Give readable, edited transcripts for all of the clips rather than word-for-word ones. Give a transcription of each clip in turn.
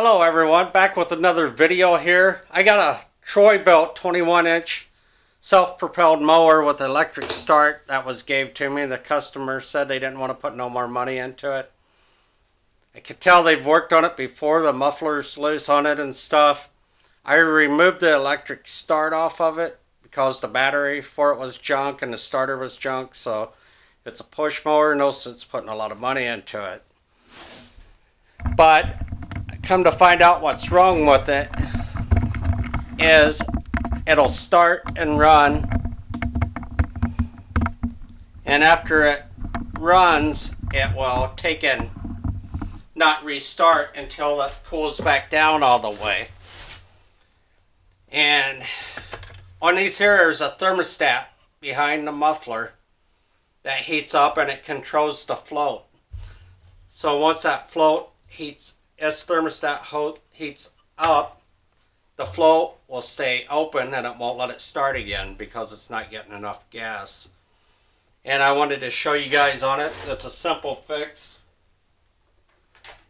Hello everyone, back with another video here. I got a Troy-Bilt 21-inch self-propelled mower with electric start that was gave to me. The customer said they didn't want to put no more money into it. I could tell they've worked on it before, the muffler's loose on it and stuff. I removed the electric start off of it because the battery for it was junk and the starter was junk, so it's a push mower, no sense putting a lot of money into it. But come to find out what's wrong with it is it'll start and run, and after it runs it will take and not restart until it cools back down all the way. And on these here there's a thermostat behind the muffler that heats up and it controls the float. So once that float heats, as thermostat heats up, the float will stay open and it won't let it start again because it's not getting enough gas. And I wanted to show you guys on it. It's a simple fix.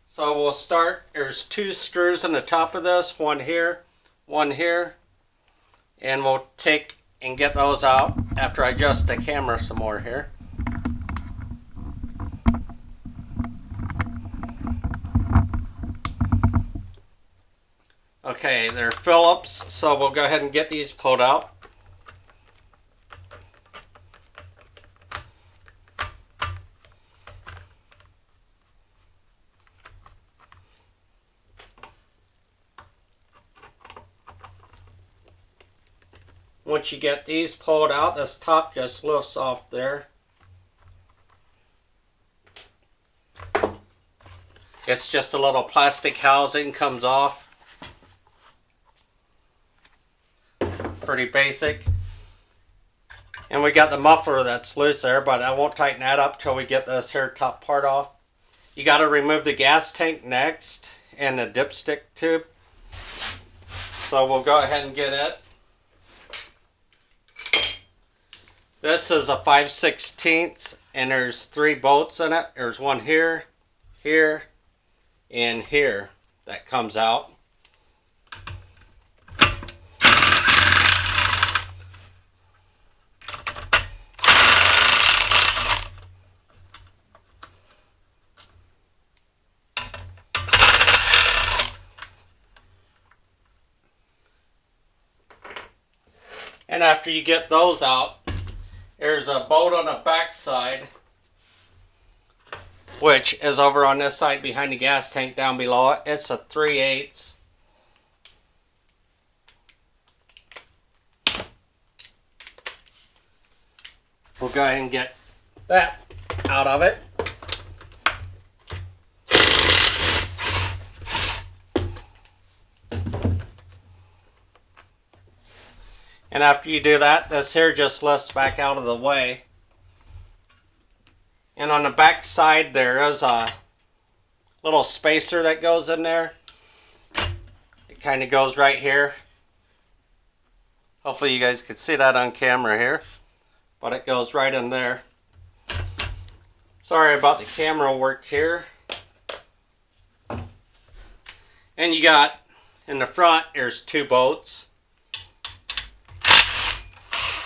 So we'll start, there's two screws on the top of this, one here, and we'll take and get those out after I adjust the camera some more here. Okay, they're Phillips, so we'll go ahead and get these pulled out. Once you get these pulled out, this top just lifts off there. It's just a little plastic housing comes off. Pretty basic. And we got the muffler that's loose there, but I won't tighten that up till we get this here top part off. You got to remove the gas tank next and the dipstick tube. So we'll go ahead and get it. This is a 5/16 and there's 3 bolts in it. There's one here, here, and here that comes out. And after you get those out, there's a bolt on the back side, which is over on this side behind the gas tank down below it. It's a 3/8. We'll go ahead and get that out of it. And after you do that, this here just lifts back out of the way. And on the back side there is a little spacer that goes in there. It kind of goes right here. Hopefully you guys can see that on camera here. But it goes right in there. Sorry about the camera work here. And you got, in the front, there's 2 bolts.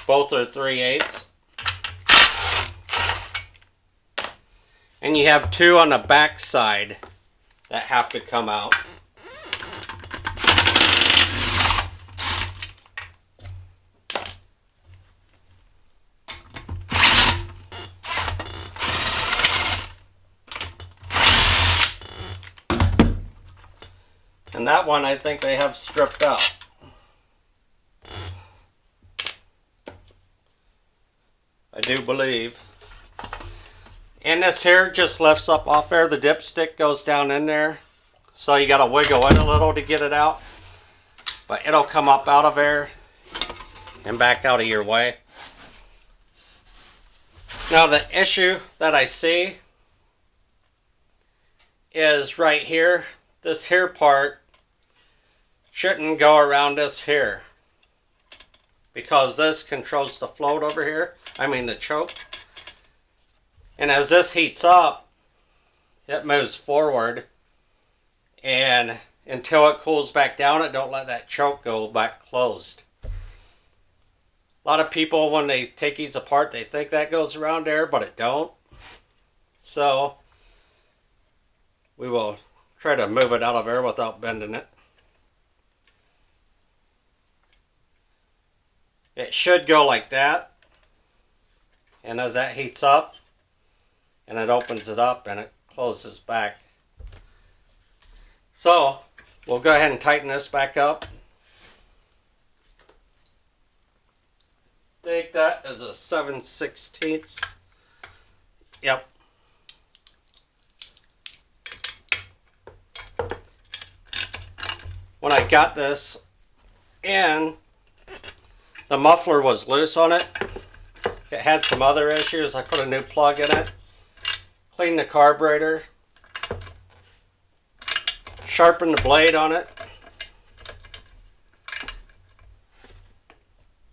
Both are 3/8. And you have 2 on the back side that have to come out. And that one I think they have stripped out. I do believe. And this here just lifts up off there. The dipstick goes down in there. So you got to wiggle it a little to get it out. But it'll come up out of there and back out of your way. Now the issue that I see is right here. This here part shouldn't go around this here, because this controls the float over here. I mean the choke. And as this heats up, it moves forward and until it cools back down. It don't let that choke go back closed. A lot of people, when they take these apart, they think that goes around there, but it don't. So we will try to move it out of there without bending it. It should go like that. And as that heats up, and it opens it up and it closes back. So we'll go ahead and tighten this back up. I think that is a 7/16. Yep. When I got this in, the muffler was loose on it. It had some other issues. I put a new plug in it, cleaned the carburetor, sharpened the blade on it,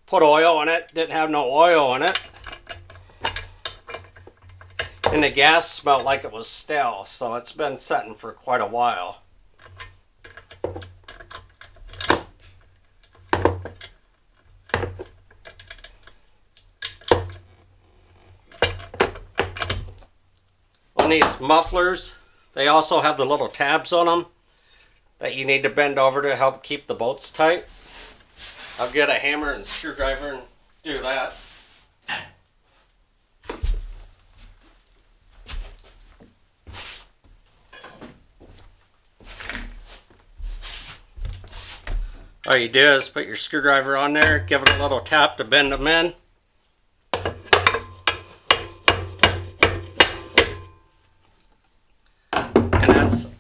put oil in it, didn't have no oil in it, and the gas smelled like it was stale, so it's been sitting for quite a while. On these mufflers, they also have the little tabs on them that you need to bend over to help keep the bolts tight. I'll get a hammer and screwdriver and do that. All you do is put your screwdriver on there, give it a little tap to bend them in.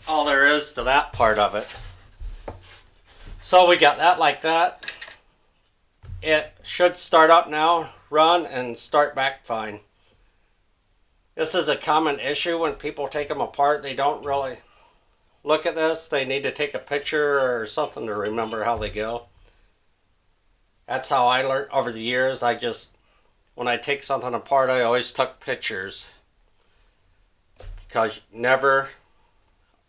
All there is to that part of it. So we got that like that. It should start up now, run, and start back fine. This is a common issue when people take them apart. They don't really look at this. They need to take a picture or something to remember how they go. That's how I learned over the years. When I take something apart, I always took pictures. Because you never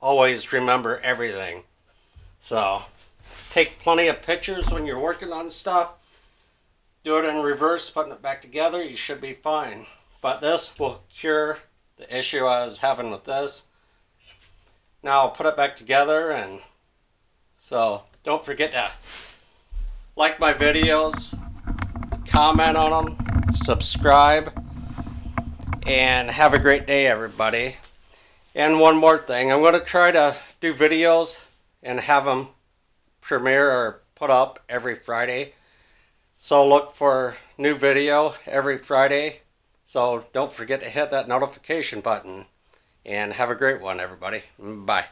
always remember everything. So take plenty of pictures when you're working on stuff. Do it in reverse, putting it back together, you should be fine. But this will cure the issue I was having with this. Now I'll put it back together, and so don't forget to like my videos, comment on them, subscribe, and have a great day, everybody. And one more thing, I'm going to try to do videos and have them premiere or put up every Friday. So look for new video every Friday. So don't forget to hit that notification button. And have a great one, everybody. Bye.